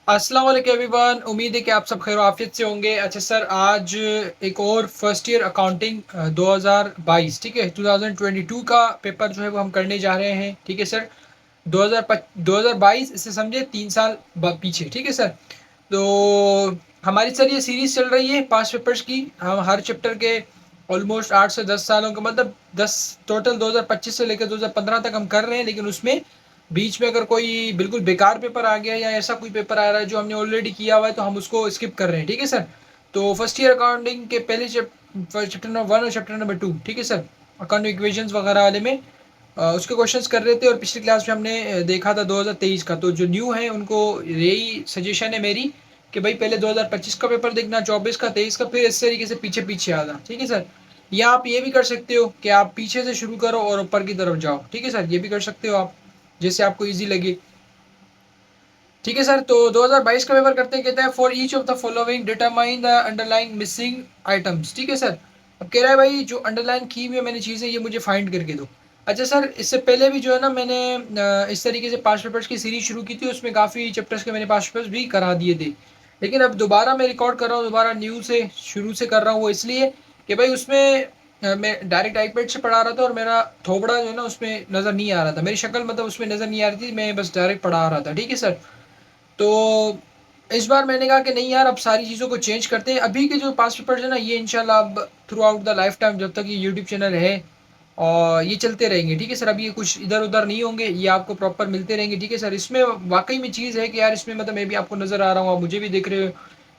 अस्सलाम वालेकुम एवरीवन। उम्मीद है कि आप सब खैर आफियत से होंगे। अच्छा सर, आज एक और फर्स्ट ईयर अकाउंटिंग 2022, ठीक है, 2022 का पेपर जो है वो हम करने जा रहे हैं। ठीक है सर, 2022 इससे समझे 3 साल पीछे। ठीक है सर, तो हमारी सर ये सीरीज चल रही है 5 पेपर्स की। हम हर चैप्टर के ऑलमोस्ट 8 से 10 सालों का मतलब 10 टोटल 2025 से लेकर 2015 तक हम कर रहे हैं। लेकिन उसमें बीच में अगर कोई बिल्कुल बेकार पेपर आ गया या ऐसा कोई पेपर आ रहा है जो हमने ऑलरेडी किया हुआ है तो हम उसको स्किप कर रहे हैं। ठीक है सर, तो फर्स्ट ईयर अकाउंटिंग के पहले चैप्टर नंबर 1 और चैप्टर नंबर 2, ठीक है सर, अकाउंटिंग इक्वेशंस वगैरह वाले में उसके क्वेश्चंस कर रहे थे। और पिछली क्लास में हमने देखा था 2023 का। तो जो न्यू है उनको यही सजेशन है मेरी कि भाई पहले 2025 का पेपर देखना, 24 का, 23 का, फिर इस तरीके से पीछे पीछे आना। ठीक है सर, या आप ये भी कर सकते हो कि आप पीछे से शुरू करो और ऊपर की तरफ जाओ। ठीक है सर, ये भी कर सकते हो आप, जैसे आपको इजी लगे। ठीक है सर, तो 2022 का पेपर करते हैं। कहता है for each of the following determine the underlying missing items. ठीक है सर, अब कह रहा है भाई जो अंडरलाइन की हुई है मैंने चीज़ें ये मुझे फाइंड करके दो। अच्छा सर, इससे पहले भी जो है ना मैंने इस तरीके से 5 पेपर्स की सीरीज शुरू की थी, उसमें काफ़ी चैप्टर्स के मैंने 5 पेपर्स भी करा दिए थे। लेकिन अब दोबारा मैं रिकॉर्ड कर रहा हूँ, दोबारा न्यू से शुरू से कर रहा हूँ। वो इसलिए कि भाई उसमें मैं डायरेक्ट आईपैड से पढ़ा रहा था और मेरा थोबड़ा जो है ना उसमें नज़र नहीं आ रहा था, मेरी शक्ल मतलब उसमें नज़र नहीं आ रही थी, मैं बस डायरेक्ट पढ़ा रहा था। ठीक है सर, तो इस बार मैंने कहा कि नहीं यार, अब सारी चीज़ों को चेंज करते हैं। अभी के जो 5 पेपर्स है ना ये इंशाल्लाह अब through out the life time जब तक ये यूट्यूब चैनल है और ये चलते रहेंगे। ठीक है सर, अब ये कुछ इधर उधर नहीं होंगे, ये आपको प्रॉपर मिलते रहेंगे। ठीक है सर, इसमें वाकई में चीज़ है कि यार इसमें मतलब मैं भी आपको नज़र आ रहा हूँ, आप मुझे भी देख रहे हो।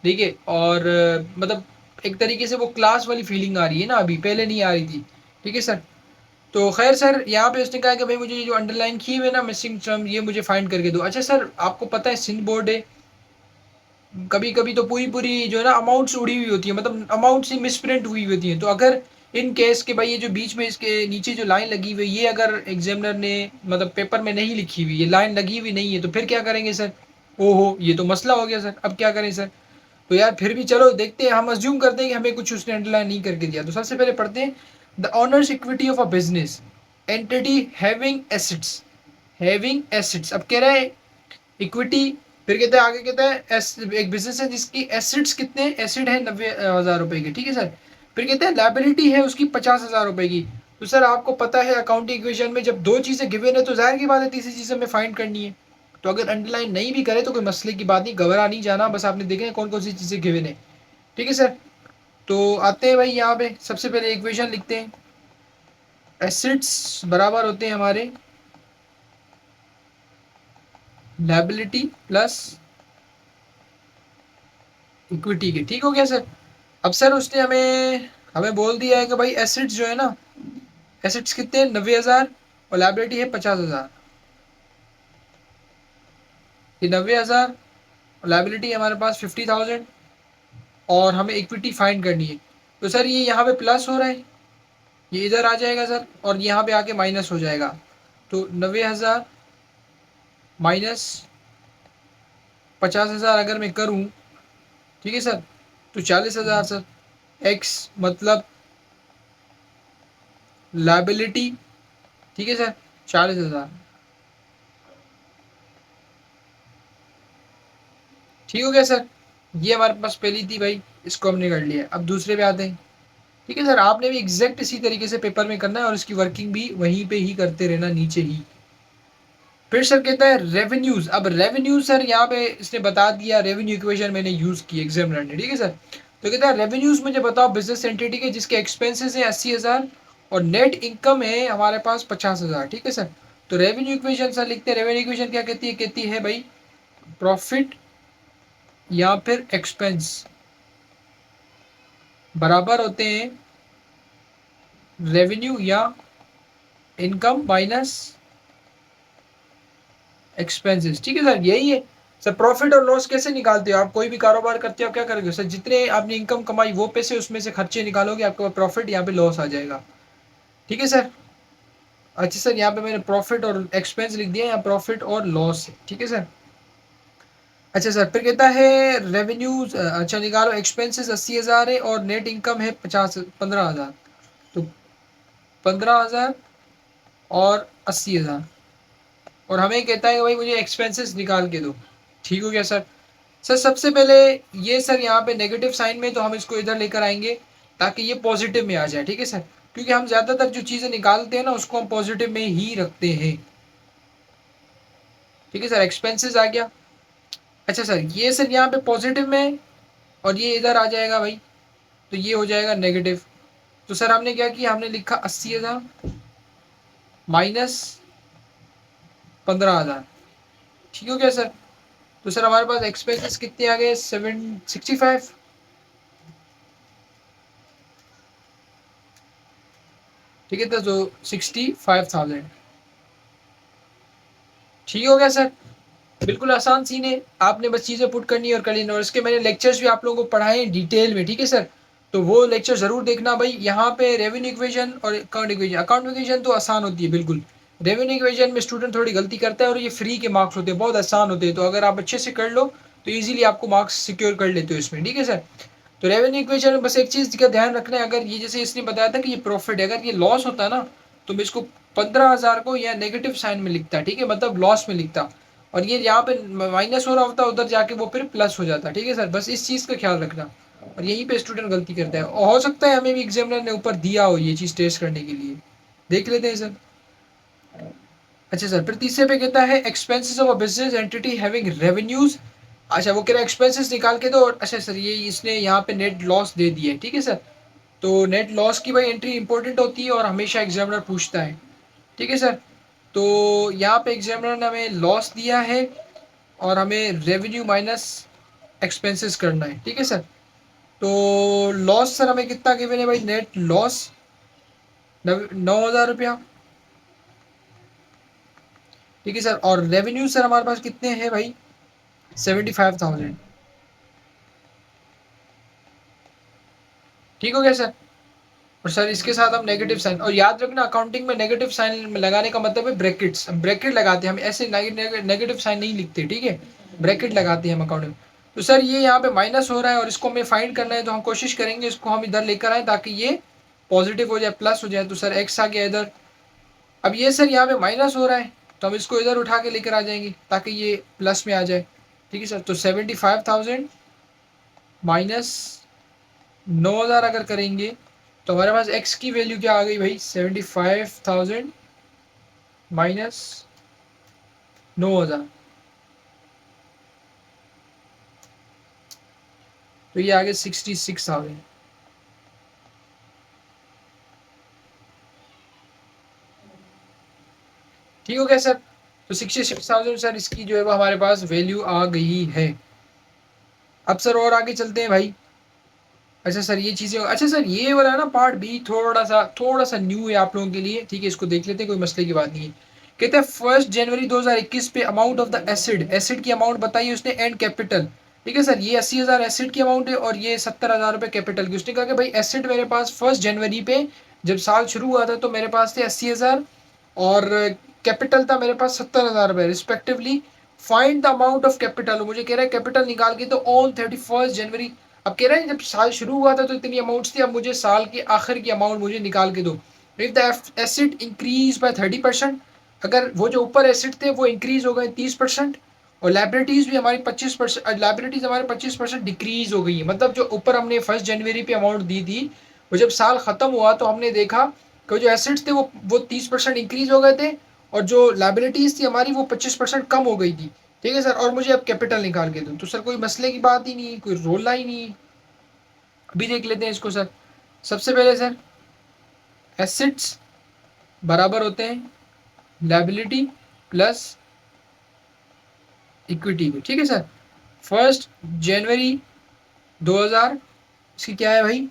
ठीक है, और मतलब एक तरीके से वो क्लास वाली फीलिंग आ रही है ना, अभी पहले नहीं आ रही थी। ठीक है सर, तो खैर सर यहाँ पे उसने कहा कि भाई मुझे ये जो अंडरलाइन की हुई है ना मिसिंग टर्म ये मुझे फाइंड करके दो। अच्छा सर, आपको पता है सिंध बोर्ड है, कभी कभी तो पूरी पूरी जो है ना अमाउंट्स उड़ी हुई होती है, मतलब अमाउंट्स ही मिसप्रिंट हुई होती हैं। तो अगर इन केस के भाई ये जो बीच में इसके नीचे जो लाइन लगी हुई है ये अगर एग्जामिनर ने मतलब पेपर में नहीं लिखी हुई, ये लाइन लगी हुई नहीं है, तो फिर क्या करेंगे सर? ओहो, ये तो मसला हो गया सर, अब क्या करें सर? तो यार फिर भी चलो देखते हैं, हम अज्यूम करते हैं कि हमें कुछ उसने अंडरलाइन नहीं करके दिया। तो सबसे पहले पढ़ते हैं the honours equity of a business entity having assets. Having assets, अब कह रहा है इक्विटी, फिर कहते हैं आगे कहता है एक बिजनेस है जिसकी एसिड्स कितने, एसिड है 90,000 रुपए की। ठीक है सर, फिर कहते हैं लाइबिलिटी है उसकी 50,000 रुपए की। तो सर आपको पता है अकाउंटिंग इक्वेशन में जब दो चीज़ें गिवन है तो जाहिर की बात है तीसरी चीज़ हमें फाइंड करनी है। तो अगर अंडरलाइन नहीं भी करे तो कोई मसले की बात नहीं, घबरा नहीं जाना, बस आपने देखे कौन कौन सी चीज़ें गिवन है। ठीक है सर, तो आते हैं भाई यहाँ पे सबसे पहले इक्वेशन लिखते हैं। एसिड्स बराबर होते हैं हमारे लाइबिलिटी प्लस इक्विटी के। ठीक हो गया सर? अब सर उसने हमें हमें बोल दिया है कि भाई एसेट्स जो है ना, एसेट्स कितने हैं 90,000 और लाइबिलिटी है 50,000। ये 90,000 और लाइबिलिटी हमारे पास 50,000 और हमें इक्विटी फाइंड करनी है। तो सर ये यहाँ पे प्लस हो रहा है, ये इधर आ जाएगा सर और यहाँ पे आके माइनस हो जाएगा। तो 90,000 माइनस 50,000 अगर मैं करूँ, ठीक है सर, तो 40,000 सर। एक्स मतलब लाइबिलिटी, ठीक है सर, 40,000। ठीक हो गया सर, ये हमारे पास पहली थी भाई, इसको हमने कर लिया। अब दूसरे पे आते हैं। ठीक है सर, आपने भी एग्जैक्ट इसी तरीके से पेपर में करना है और इसकी वर्किंग भी वहीं पे ही करते रहना, नीचे ही। फिर सर कहता है रेवेन्यूज। अब रेवेन्यू सर यहाँ पे इसने बता दिया, रेवेन्यू इक्वेशन मैंने यूज की एग्जामिनर ने। ठीक है सर, तो कहता है रेवेन्यूज मुझे बताओ बिजनेस एंटिटी के जिसके एक्सपेंसेस है 80,000 और नेट इनकम है हमारे पास 50,000। ठीक है सर, तो रेवेन्यू इक्वेशन सर लिखते हैं। रेवेन्यू इक्वेशन क्या कहती है? कहती है भाई प्रॉफिट या फिर एक्सपेंस बराबर होते हैं रेवेन्यू या इनकम माइनस एक्सपेंसेस। ठीक है सर, यही है सर। प्रॉफिट और लॉस कैसे निकालते हो? आप कोई भी कारोबार करते हो आप क्या करोगे सर? जितने आपने इनकम कमाई वो पैसे उसमें से खर्चे निकालोगे, आपके पास प्रॉफिट यहाँ पे लॉस आ जाएगा। ठीक है सर। अच्छा सर, यहाँ पे मैंने प्रॉफिट और एक्सपेंस लिख दिया, यहाँ प्रॉफिट और लॉस है। ठीक है सर। अच्छा सर, फिर कहता है रेवेन्यूज, अच्छा निकालो, एक्सपेंसेस 80,000 है और नेट इनकम है 15,000। तो 15,000 और 80,000 और हमें कहता है कि भाई मुझे एक्सपेंसेस निकाल के दो। ठीक हो गया सर। सर सबसे पहले ये सर यहाँ पे नेगेटिव साइन में, तो हम इसको इधर लेकर आएंगे ताकि ये पॉजिटिव में आ जाए, ठीक है सर, क्योंकि हम ज़्यादातर जो चीज़ें निकालते हैं ना उसको हम पॉजिटिव में ही रखते हैं। ठीक है सर, एक्सपेंसेस आ गया। अच्छा सर, ये सर यहाँ पे पॉजिटिव में और ये इधर आ जाएगा भाई, तो ये हो जाएगा नेगेटिव। तो सर हमने क्या किया, हमने लिखा 80,000 माइनस 15,000। ठीक हो गया सर। तो सर हमारे पास एक्सपेंसेस कितने आ गए, 765। ठीक है, तो 65,000। ठीक हो गया सर। बिल्कुल आसान सीन है, आपने बस चीज़ें पुट करनी है और कर लेना। और इसके मैंने लेक्चर्स भी आप लोगों को पढ़ाए हैं डिटेल में, ठीक है सर, तो वो लेक्चर जरूर देखना भाई। यहाँ पे रेवेन्यू इक्वेशन और अकाउंट इक्वेशन तो आसान होती है बिल्कुल। रेवेन्यू इक्वेशन में स्टूडेंट थोड़ी गलती करता है और ये फ्री के मार्क्स होते हैं, बहुत आसान होते हैं, तो अगर आप अच्छे से कर लो तो ईजिली आपको मार्क्स सिक्योर कर लेते हो इसमें, ठीक है सर। तो रेवेन्यू इक्वेशन में बस एक चीज़ का ध्यान रखना है, अगर ये जैसे इसने बताया था कि ये प्रॉफिट है, अगर ये लॉस होता है ना तो मैं इसको 15,000 को या नेगेटिव साइन में लिखता, ठीक है, मतलब लॉस में लिखता, और ये यहाँ पे माइनस हो रहा होता, उधर जाके वो फिर प्लस हो जाता, ठीक है सर, बस इस चीज़ का ख्याल रखना। और यहीं पे स्टूडेंट गलती करता है, और हो सकता है हमें भी एग्जामिनर ने ऊपर दिया हो ये चीज़ टेस्ट करने के लिए, देख लेते हैं सर। अच्छा सर, फिर तीसरे पे कहता है expenses of a business entity having revenues. अच्छा वो कह रहा है एक्सपेंसेस निकाल के दो, और अच्छा सर ये इसने यहाँ पे नेट लॉस दे दिया है, ठीक है सर। तो नेट लॉस की भाई एंट्री इंपॉर्टेंट होती है और हमेशा एग्जामिनर पूछता है, ठीक है सर। तो यहाँ पे एग्जामिनर ने हमें लॉस दिया है और हमें रेवेन्यू माइनस एक्सपेंसेस करना है, ठीक है सर। तो लॉस सर हमें कितना गिवन है भाई, नेट लॉस 9,000 रुपया, ठीक है सर। और रेवेन्यू सर हमारे पास कितने हैं भाई, 75,000। ठीक हो गया सर। और सर इसके साथ हम नेगेटिव साइन, और याद रखना अकाउंटिंग में नेगेटिव साइन लगाने का मतलब है ब्रैकेट्स, हम ब्रैकेट लगाते हैं, हम ऐसे नेगेटिव साइन नहीं लिखते, ठीक है, ब्रैकेट लगाते हैं हम अकाउंटिंग। तो सर ये यहाँ पे माइनस हो रहा है और इसको हमें फाइंड करना है, तो हम कोशिश करेंगे इसको हम इधर लेकर आए ताकि ये पॉजिटिव हो जाए, प्लस हो जाए। तो सर एक्स आ गया इधर। अब ये सर यहाँ पे माइनस हो रहा है तो हम इसको इधर उठा के लेकर आ जाएंगे ताकि ये प्लस में आ जाए, ठीक है सर। तो 75,000 माइनस 9,000 अगर करेंगे तो हमारे पास x की वैल्यू क्या आ गई भाई, 75,000 माइनस 9,000, तो ये आ गया 66,000। ठीक हो गया सर। तो 66,000 सर इसकी जो है वो हमारे पास वैल्यू आ गई है। अब सर और आगे चलते हैं भाई। अच्छा सर ये चीज़ें, अच्छा सर ये वाला ना पार्ट भी थोड़ा सा न्यू है आप लोगों के लिए, ठीक है, इसको देख लेते हैं, कोई मसले की बात नहीं है। कहते हैं 1 जनवरी 2021 पे amount of the acid, acid की अमाउंट बताई उसने एंड कैपिटल। ठीक है सर, ये 80,000 एसिड की अमाउंट है और ये 70,000 रुपये कैपिटल की। उसने कहा कि भाई एसिड मेरे पास 1 जनवरी पे जब साल शुरू हुआ था तो मेरे पास थे 80,000 और कैपिटल था मेरे पास 70,000 रुपये respectively. Find the amount of capital, मुझे कह रहा है कैपिटल निकाल के, तो ऑन 31 जनवरी। अब कह रहे हैं जब साल शुरू हुआ था तो इतनी अमाउंट्स थी, अब मुझे साल के आखिर की अमाउंट मुझे निकाल के दो। If the acid increase by 30%, अगर वो जो ऊपर एसिड थे वो इंक्रीज हो गए 30%, और लाइबिलिटीज भी हमारी 25%, लाइबिलिटीज हमारे 25% डिक्रीज हो गई है। मतलब जो ऊपर हमने 1 जनवरी पे अमाउंट दी थी, वो जब साल खत्म हुआ तो हमने देखा कि जो एसिड्स थे वो 30% इंक्रीज हो गए थे, और जो लाइबिलिटीज थी हमारी वो 25% कम हो गई थी। ठीक है सर, और मुझे अब कैपिटल निकाल के दो। तो सर कोई मसले की बात ही नहीं, कोई रोला ही नहीं। अभी देख लेते हैं इसको सर। सबसे पहले सर एसेट्स बराबर होते हैं लाइबिलिटी प्लस इक्विटी में, ठीक है सर। 1 जनवरी 2000, इसकी क्या है भाई,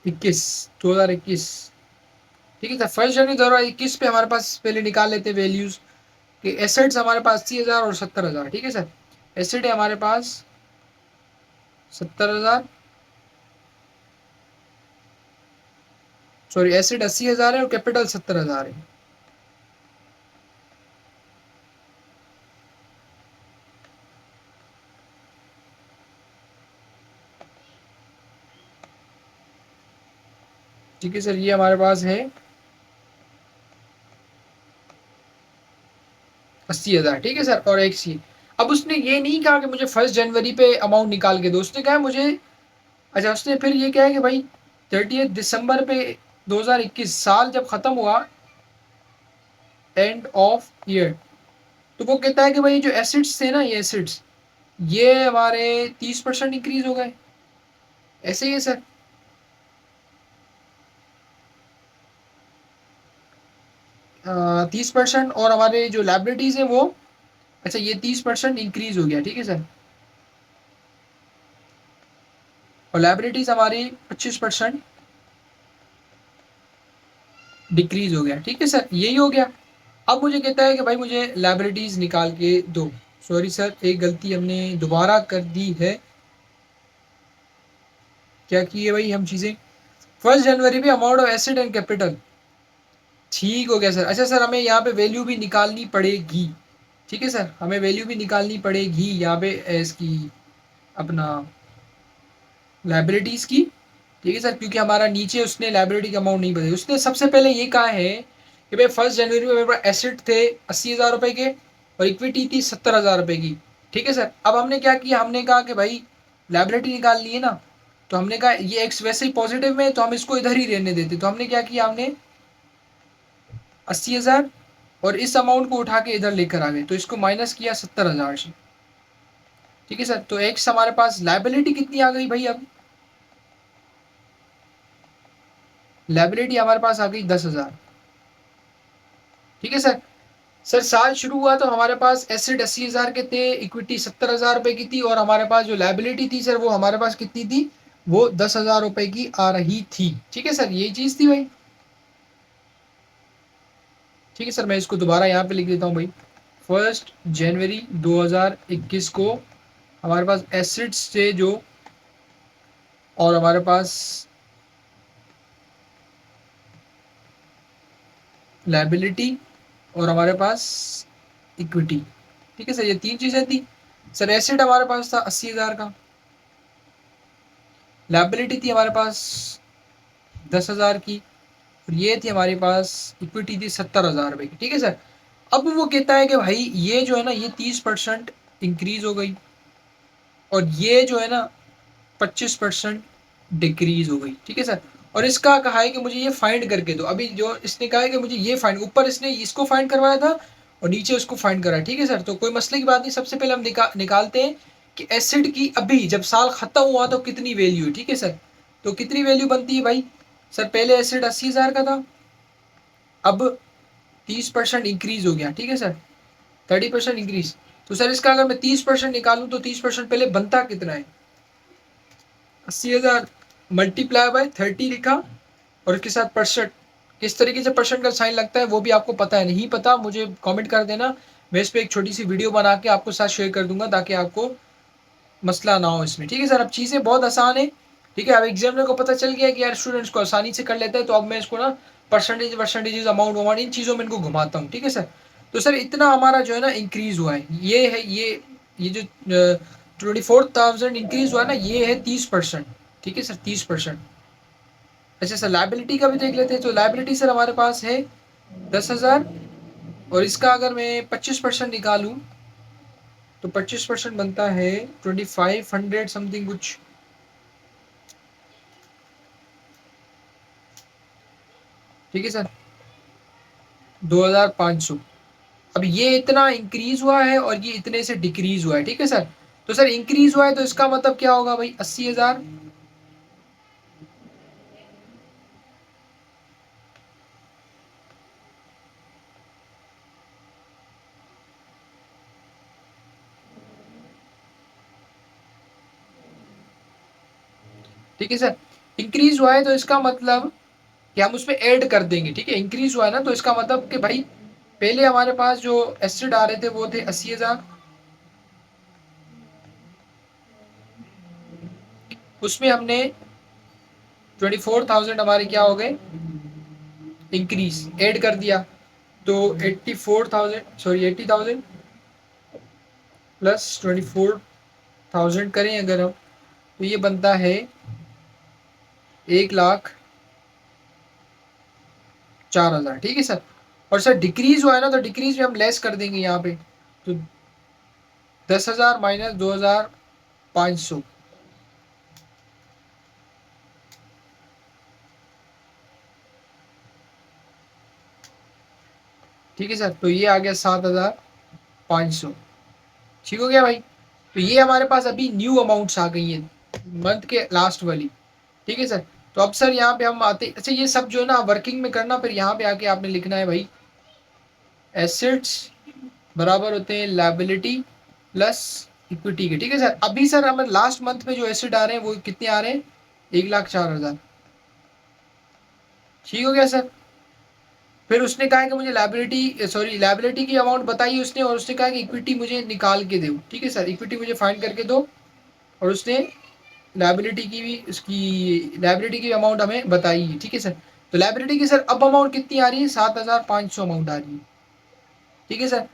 2021। ठीक है सर, 1 जनवरी 2021 पे हमारे पास पहले निकाल लेते हैं वैल्यूज कि एसेट्स हमारे पास 80,000 और 70,000। ठीक है सर, एसेट है हमारे पास 70,000, सॉरी एसिड 80,000 है और कैपिटल 70,000 है। ठीक है सर, ये हमारे पास है 80,000, ठीक है सर, और एक सी। अब उसने ये नहीं कहा कि मुझे 1 जनवरी पे अमाउंट निकाल के दो, उसने कहा मुझे, अच्छा उसने फिर ये कहा कि भाई 30 दिसंबर पे 2021 साल जब खत्म हुआ, एंड ऑफ ईयर, तो वो कहता है कि भाई जो एसिड्स थे ना, ये एसिड्स ये हमारे 30% इंक्रीज हो गए, ऐसे ही है सर। 30%, और हमारे जो लाइबिलिटीज है वो, अच्छा ये 30% इंक्रीज हो गया, ठीक है सर, और लाइबिलिटीज हमारी 25% डिक्रीज हो गया, ठीक है सर, यही हो गया। अब मुझे कहता है कि भाई मुझे लाइबिलिटीज निकाल के दो। सॉरी सर, एक गलती हमने दोबारा कर दी है। क्या की है भाई हम चीजें, 1 जनवरी पे amount of acid and capital, ठीक हो गया सर। अच्छा सर, हमें यहाँ पे वैल्यू भी निकालनी पड़ेगी, ठीक है सर, हमें वैल्यू भी निकालनी पड़ेगी यहाँ पे इसकी, अपना लाइबिलिटीज की, ठीक है सर, क्योंकि हमारा नीचे उसने लाइबिलिटी का अमाउंट नहीं बताया। उसने सबसे पहले ये कहा है कि भाई 1 जनवरी में मेरे पास एसेट थे 80,000 रुपए के, और इक्विटी थी 70,000 रुपए की, ठीक है सर। अब हमने क्या किया, हमने कहा कि भाई लाइबिलिटी निकालनी है ना, तो हमने कहा ये एक्स वैसे ही पॉजिटिव में, तो हम इसको इधर ही रहने देते, तो हमने क्या किया, हमने 80,000 और इस अमाउंट को उठा के इधर लेकर आ गए, तो इसको माइनस किया 70,000 से, ठीक है सर। तो एक्स हमारे पास लाइबिलिटी कितनी आ गई भाई, अब लाइबिलिटी हमारे पास आ गई 10,000, ठीक है सर। सर साल शुरू हुआ तो हमारे पास एसेट 80,000 के थे, इक्विटी 70,000 रुपए की थी, और हमारे पास जो लाइबिलिटी थी सर वो हमारे पास कितनी थी, वो 10,000 रुपए की आ रही थी, ठीक है सर, यही चीज थी भाई, ठीक है सर। मैं इसको दोबारा यहाँ पे लिख देता हूँ भाई, 1 जनवरी 2021 को हमारे पास एसेट्स से जो, और हमारे पास लाइबिलिटी, और हमारे पास इक्विटी, ठीक है सर, ये तीन चीजें थी सर। एसेट हमारे पास था 80,000 का, लाइबिलिटी थी हमारे पास 10,000 की, और ये थी हमारे पास इक्विटी थी 70,000 रुपए की, ठीक है सर। अब वो कहता है कि भाई ये जो है ना, ये 30% इंक्रीज हो गई, और ये जो है ना 25% डिक्रीज हो गई, ठीक है सर। और इसका कहा है कि मुझे ये फाइंड करके दो। अभी जो इसने कहा है कि मुझे ये फाइंड, ऊपर इसने इसको फाइंड करवाया था और नीचे उसको फाइंड कराया, ठीक है सर। तो कोई मसले की बात नहीं, सबसे पहले हम निकालते हैं कि एसिड की अभी जब साल खत्म हुआ तो कितनी वैल्यू है, ठीक है सर। तो कितनी वैल्यू बनती है भाई, सर पहले एसिड 80,000 का था, अब 30% इंक्रीज हो गया, ठीक है सर, 30% इंक्रीज। तो सर इसका अगर मैं 30% निकालूं तो 30% पहले बनता कितना है, 80,000 मल्टीप्लाई बाय 30 लिखा, और इसके साथ परसेंट, किस तरीके से परसेंट का साइन लगता है वो भी आपको पता है, नहीं पता मुझे कमेंट कर देना, मैं इस पर एक छोटी सी वीडियो बना के आपको साथ शेयर कर दूंगा ताकि आपको मसला ना हो इसमें, ठीक है सर। अब चीज़ें बहुत आसान है, ठीक है। अब एग्जामिनर को पता चल गया कि यार स्टूडेंट्स को आसानी से कर लेता है, तो अब मैं इसको ना परसेंटेज अमाउंट वमाउंट इन चीज़ों में इनको घुमाता हूँ, ठीक है सर। तो सर इतना हमारा जो है ना इंक्रीज हुआ है, ये है ये जो 24,000 इंक्रीज हुआ है ना, ये है 30%, ठीक है सर, 30%। अच्छा सर लाइबिलिटी का भी देख लेते हैं, तो लाइबिलिटी सर हमारे पास है 10,000, और इसका अगर मैं 25% निकालूं तो 25% बनता है 2,500 समथिंग कुछ, ठीक है सर, 2,500। अब ये इतना इंक्रीज हुआ है और ये इतने से डिक्रीज हुआ है, ठीक है सर। तो सर इंक्रीज हुआ है तो इसका मतलब क्या होगा भाई, 80,000, ठीक है सर। इंक्रीज हुआ है तो इसका मतलब कि हम उसमें ऐड कर देंगे, ठीक है। इंक्रीज हुआ है ना, तो इसका मतलब कि भाई पहले हमारे पास जो एसिड आ रहे थे वो थे 80,000, उसमें हमने 24,000 हमारे क्या हो गए, इंक्रीज ऐड कर दिया, तो 84,000, सॉरी 80,000 प्लस 24,000 करें अगर हम, तो ये बनता है 1,04,000, ठीक है सर। और सर डिक्रीज हुआ है ना, तो डिक्रीज में हम लेस कर देंगे यहाँ पे, तो 10,000 माइनस 2,500, ठीक है सर। तो ये आ गया 7,500, ठीक हो गया भाई। तो ये हमारे पास अभी न्यू अमाउंट्स आ गई हैं मंथ के लास्ट वाली, ठीक है सर। तो अब सर यहाँ पे हम आते, अच्छा ये सब जो है ना वर्किंग में करना, फिर यहाँ पे आके आपने लिखना है भाई एसेट्स बराबर होते हैं लायबिलिटी प्लस इक्विटी के, ठीक है सर। अभी सर हमें लास्ट मंथ में जो एसेट आ रहे हैं वो कितने आ रहे हैं, 1,04,000, ठीक हो गया सर। फिर उसने कहा कि मुझे लायबिलिटी की अमाउंट बताई उसने, और उसने कहा कि इक्विटी मुझे निकाल के दो, ठीक है सर, इक्विटी मुझे फाइंड करके दो। और उसने लायबिलिटी की अमाउंट हमें बताई है, ठीक है सर। तो लायबिलिटी की सर अब अमाउंट कितनी आ रही है, 7,500 अमाउंट आ रही है, ठीक है सर।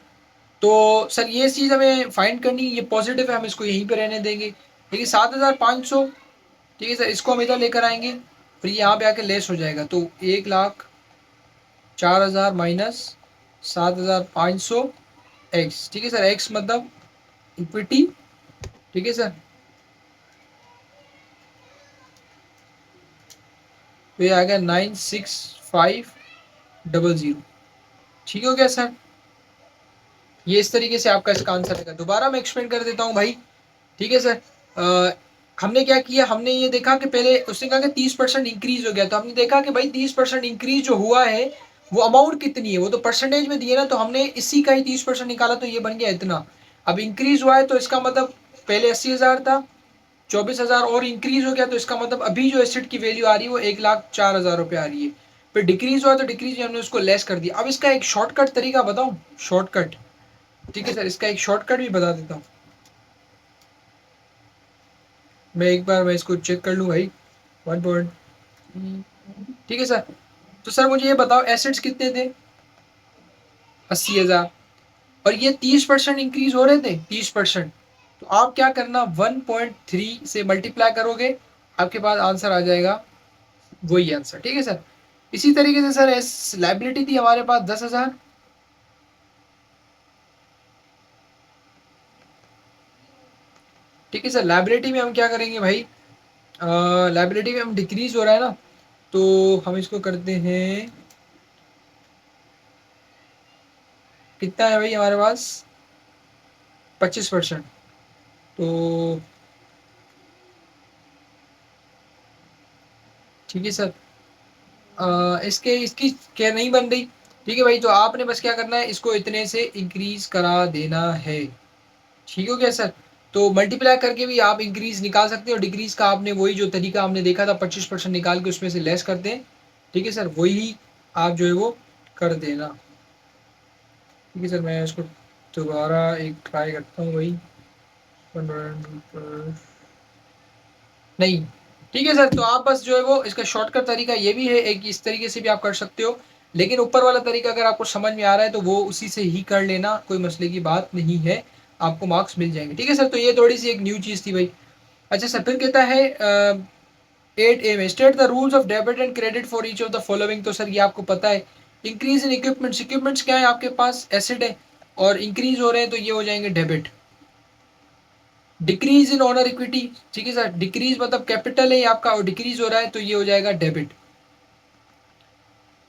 तो सर ये चीज़ हमें फाइंड करनी, ये पॉजिटिव है, हम इसको यहीं पे रहने देंगे, लेकिन 7,500, ठीक है सर, इसको हम इधर लेकर आएंगे, फिर यहाँ पे आके लेस हो जाएगा, तो 1,04,000 माइनस 7,500 एक्स, ठीक है सर, एक्स मतलब इक्विटी, ठीक है सर। तो ये आ गया 96500, ठीक हो गया सर। ये इस तरीके से आपका इसका आंसर है। दोबारा मैं एक्सप्लेन कर देता हूँ भाई, ठीक है सर। हमने क्या किया, हमने ये देखा कि पहले उसने कहा कि 30% इंक्रीज हो गया, तो हमने देखा कि भाई 30% इंक्रीज जो हुआ है वो अमाउंट कितनी है, वो तो परसेंटेज में दिए ना, तो हमने इसी का ही 30% निकाला, तो ये बन गया इतना। अब इंक्रीज हुआ है तो इसका मतलब पहले 80,000 था, 24,000 और इंक्रीज हो गया, तो इसका मतलब अभी जो एसेट की वैल्यू आ रही है वो 1,04,000 रुपये आ रही है। फिर डिक्रीज हुआ तो डिक्रीज में हमने उसको लेस कर दिया। अब इसका एक शॉर्टकट तरीका बताऊं, शॉर्टकट, ठीक है सर, इसका एक शॉर्टकट भी बता देता हूँ। मैं एक बार मैं इसको चेक कर लूँ भाई, 1 पॉइंट, ठीक है सर। तो सर मुझे ये बताओ एसेट्स कितने थे, 80,000, और ये 30% इंक्रीज हो रहे थे, 30%। तो आप क्या करना, 1.3 से मल्टीप्लाई करोगे, आपके पास आंसर आ जाएगा वही आंसर, ठीक है सर। इसी तरीके से सर एस लाइबिलिटी थी हमारे पास 10,000, ठीक है सर। लाइबिलिटी में हम क्या करेंगे भाई, लाइबिलिटी में हम डिक्रीज हो रहा है ना, तो हम इसको करते हैं, कितना है भाई हमारे पास, 25%, तो ठीक है सर। इसके इसकी क्या नहीं बन रही, ठीक है भाई, तो आपने बस क्या करना है, इसको इतने से इंक्रीज करा देना है, ठीक हो गया सर। तो मल्टीप्लाई करके भी आप इंक्रीज निकाल सकते हो, डिक्रीज का आपने वही जो तरीका हमने देखा था 25% निकाल के उसमें से लेस करते हैं, ठीक है सर, वही आप जो है वो कर देना, ठीक है सर। मैं इसको दोबारा एक ट्राई करता हूँ भाई, नहीं, ठीक है सर। तो आप बस जो है वो इसका शॉर्टकट तरीका ये भी है, एक इस तरीके से भी आप कर सकते हो, लेकिन ऊपर वाला तरीका अगर आपको समझ में आ रहा है तो वो उसी से ही कर लेना, कोई मसले की बात नहीं है, आपको मार्क्स मिल जाएंगे, ठीक है सर। तो ये थोड़ी सी एक न्यू चीज़ थी भाई। अच्छा सर, फिर कहता है 8A में state the rules of debit and credit for each of the following, तो सर ये आपको पता है, इंक्रीज इन इक्विपमेंट्स, इक्विपमेंट्स क्या है आपके पास, एसेट है, और इंक्रीज हो रहे हैं तो ये हो जाएंगे debit. Decrease in honour equity, ठीक है सर, डिक्रीज मतलब कैपिटल है आपका और डिक्रीज हो रहा है तो ये हो जाएगा debit.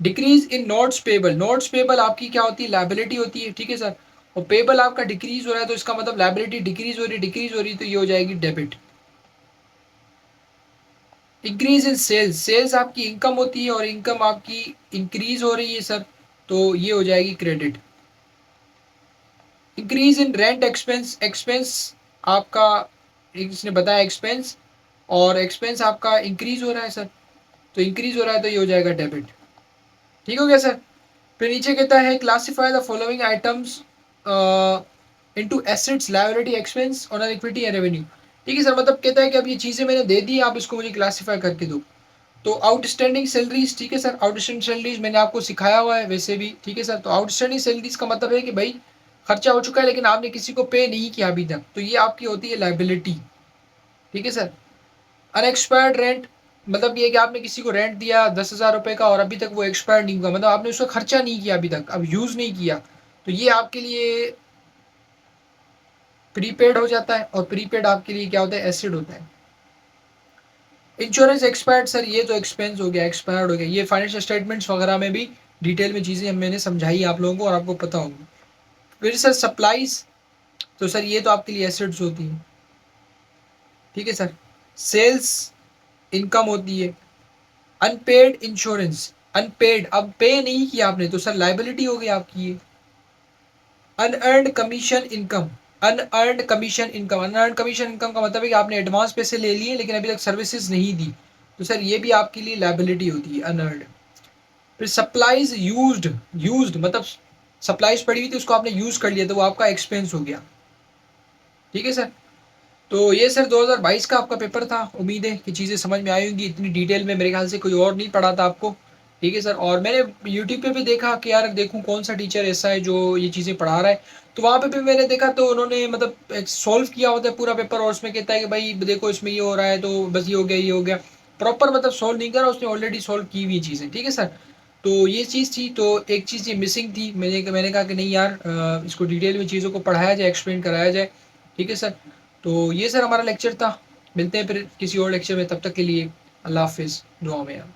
Decrease in notes payable, notes payable आपकी क्या होती है, लाइबिलिटी होती है, ठीक है सर, और पेबल आपका डिक्रीज हो रहा है तो इसका मतलब लाइबिलिटी डिक्रीज हो रही तो ये हो जाएगी debit. Increase in sales, sales आपकी इनकम होती है और इनकम आपकी इंक्रीज हो रही है सर, तो ये हो जाएगी credit. Increase in rent expense, expense आपका इसने बताया एक्सपेंस, और एक्सपेंस आपका इंक्रीज हो रहा है सर, तो इंक्रीज हो रहा है तो ये हो जाएगा डेबिट, ठीक हो गया सर। फिर नीचे कहता है classify the following items into assets liability expense honour equity and revenue, ठीक है सर। मतलब कहता है कि अब ये चीज़ें मैंने दे दी, आप इसको मुझे क्लासिफाई करके दो। तो आउटस्टैंडिंग सैलरीज, ठीक है सर, आउटस्टैंडिंग सैलरीज मैंने आपको सिखाया हुआ है वैसे भी, ठीक है सर। तो आउटस्टैंडिंग सैलरीज का मतलब है कि भाई खर्चा हो चुका है लेकिन आपने किसी को पे नहीं किया अभी तक, तो ये आपकी होती है लाइबिलिटी, ठीक है सर। अनएक्सपायर्ड रेंट, मतलब ये कि आपने किसी को रेंट दिया 10,000 रुपये का और अभी तक वो एक्सपायर नहीं हुआ, मतलब आपने उसका खर्चा नहीं किया अभी तक, अब यूज़ नहीं किया, तो ये आपके लिए प्रीपेड हो जाता है। और प्रीपेड आपके लिए क्या होता है, एसिड होता है। इंश्योरेंस एक्सपायर्ड सर, ये तो एक्सपेंस हो गया, एक्सपायर्ड हो गया, ये फाइनेंशियल स्टेटमेंट्स वगैरह में भी डिटेल में चीज़ें मैंने समझाई आप लोगों को और आपको पता होगी। फिर सर सप्लाईज, तो सर ये तो आपके लिए एसेट्स होती हैं, ठीक है सर। सेल्स इनकम होती है। अनपेड इंश्योरेंस, अनपेड, अब पे नहीं किया आपने तो सर लाइबिलिटी हो गई आपकी ये। Unearned commission income, unearned commission income, unearned commission income का मतलब है कि आपने एडवांस पैसे ले लिए लेकिन अभी तक सर्विसेज नहीं दी, तो सर ये भी आपके लिए लाइबिलिटी होती है, अनअर्न्ड। फिर सप्लाईज यूज्ड, यूज्ड मतलब सप्लाईज पड़ी हुई थी उसको आपने यूज कर लिया तो वो आपका एक्सपेंस हो गया, ठीक है सर। तो ये सर 2022 का आपका पेपर था, उम्मीद है कि चीज़ें समझ में आई होंगी। इतनी डिटेल में मेरे ख्याल से कोई और नहीं पढ़ा था आपको, ठीक है सर। और मैंने यूट्यूब पे भी देखा कि यार देखूं कौन सा टीचर ऐसा है जो ये चीज़ें पढ़ा रहा है, तो वहाँ पे भी मैंने देखा तो उन्होंने मतलब एक सॉल्व किया होता है पूरा पेपर और उसमें कहता है कि भाई देखो इसमें ये हो रहा है तो बस ये हो गया, ये हो गया, प्रॉपर मतलब सॉल्व नहीं करा उसने, ऑलरेडी सॉल्व की हुई चीज़ें, ठीक है सर। तो ये चीज़ थी, तो एक चीज़ ये मिसिंग थी, मैंने कहा कि नहीं यार इसको डिटेल में चीज़ों को पढ़ाया जाए, एक्सप्लेन कराया जाए, ठीक है सर। तो ये सर हमारा लेक्चर था, मिलते हैं फिर किसी और लेक्चर में, तब तक के लिए अल्लाह हाफिज़, दुआ में यार।